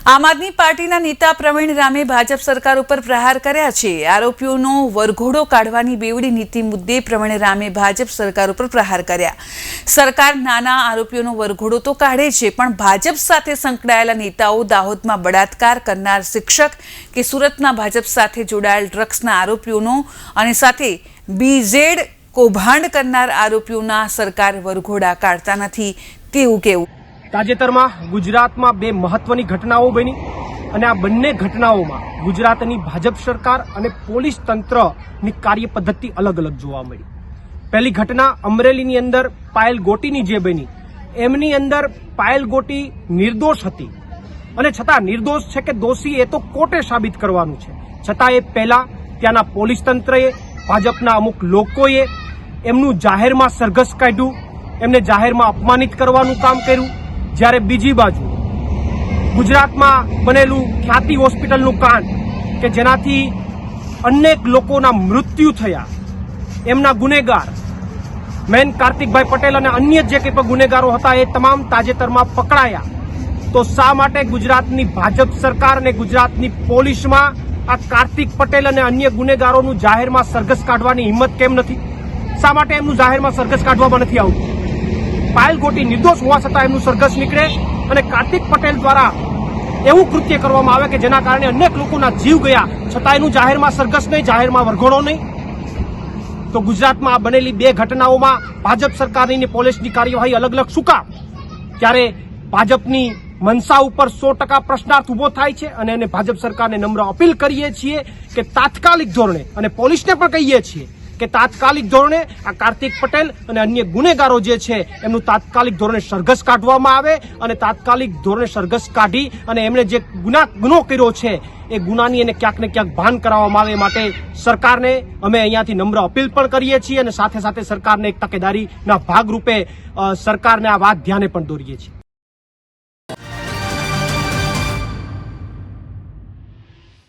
આમ આદમી પાર્ટીના નેતા પ્રવીણ રામે ભાજપ સરકાર ઉપર પ્રહાર કર્યા છે। આરોપીઓનો વરઘોડો કાઢવાની બેવડી નીતિ મુદ્દે પ્રવીણ રામે ભાજપ સરકાર ઉપર પ્રહાર કર્યા। સરકાર નાના આરોપીઓનો વરઘોડો તો કાઢે છે, પણ ભાજપ સાથે સંકળાયેલા નેતાઓ દાહોદમાં બળાત્કાર કરનાર શિક્ષક કે સુરતના ભાજપ સાથે જોડાયેલ ડ્રગ્સના આરોપીઓનો અને સાથે બીઝેડ કૌભાંડ કરનાર આરોપીઓના સરકાર વરઘોડા કાઢતા નથી તેવું કહેવું। તાજેતરમાં ગુજરાતમાં બે મહત્વની ઘટનાઓ બની અને આ બંને ઘટનાઓમાં ગુજરાતની ભાજપ સરકાર અને પોલીસ તંત્રની કાર્ય પદ્ધતિ અલગ અલગ જોવા મળી। પહેલી ઘટના અમરેલીની અંદર પાયલ ગોટીની જે બની, એમની અંદર પાયલ ગોટી નિર્દોષ હતી અને છતાં નિર્દોષ છે કે દોષી એ તો કોર્ટે સાબિત કરવાનું છે, છતાં એ પહેલા ત્યાંના પોલીસ તંત્રએ, ભાજપના અમુક લોકોએ એમનું જાહેરમાં સરઘસ કાઢ્યું, એમને જાહેરમાં અપમાનિત કરવાનું કામ કર્યું। જ્યારે બીજી બાજુ ગુજરાતમાં બનેલું ખ્યાતિ હોસ્પિટલનું કાંડ કે જેનાથી અનેક લોકોના મૃત્યુ થયા, એમના ગુનેગાર મેન કાર્તિકભાઈ પટેલ અને અન્ય જે કંઈ પણ ગુનેગારો હતા એ તમામ તાજેતરમાં પકડાયા। તો શા માટે ગુજરાતની ભાજપ સરકાર અને ગુજરાતની પોલીસમાં આ કાર્તિક પટેલ અને અન્ય ગુનેગારોનું જાહેરમાં સરઘસ કાઢવાની હિંમત કેમ નથી? શા માટે એમનું જાહેરમાં સરઘસ કાઢવામાં નથી આવતું? પાયલ ગોટી નિર્દોષ હોવા છતાં એમનું સરઘસ નીકળે અને કાર્તિક પટેલ દ્વારા એવું કૃત્ય કરવામાં આવે કે જેના કારણે અનેક લોકોના જીવ ગયા, છતાં એનું જાહેરમાં સરઘસ નહીં, જાહેરમાં વરઘોડો નહીં। તો ગુજરાતમાં આ બનેલી બે ઘટનાઓમાં ભાજપ સરકારની અને પોલીસની કાર્યવાહી અલગ અલગ શું કામ? ત્યારે ભાજપની મનસા ઉપર 100% પ્રશ્નાર્થ ઉભો થાય છે અને એને ભાજપ સરકારને નમ્ર અપીલ કરીએ છીએ કે તાત્કાલિક ધોરણે, અને પોલીસને પણ કહીએ છીએ કે તાત્કાલિક ધોરણે આ કાર્તિક પટેલ અને અન્ય ગુનેગારો જે છે એમનું તાત્કાલિક ધોરણે સરઘસ કાઢવામાં આવે અને તાત્કાલિક ધોરણે સરઘસ કાઢી અને એમણે જે ગુનો કર્યો છે એ ગુનાની એને ક્યાંક ને ક્યાંક ભાન કરાવવામાં આવે। માટે સરકારને અમે અહીંયાથી નમ્ર અપીલ પણ કરીએ છીએ અને સાથે સાથે સરકારને એક તકેદારીના ભાગરૂપે સરકારને આ વાત ધ્યાને પણ દોરીએ છીએ।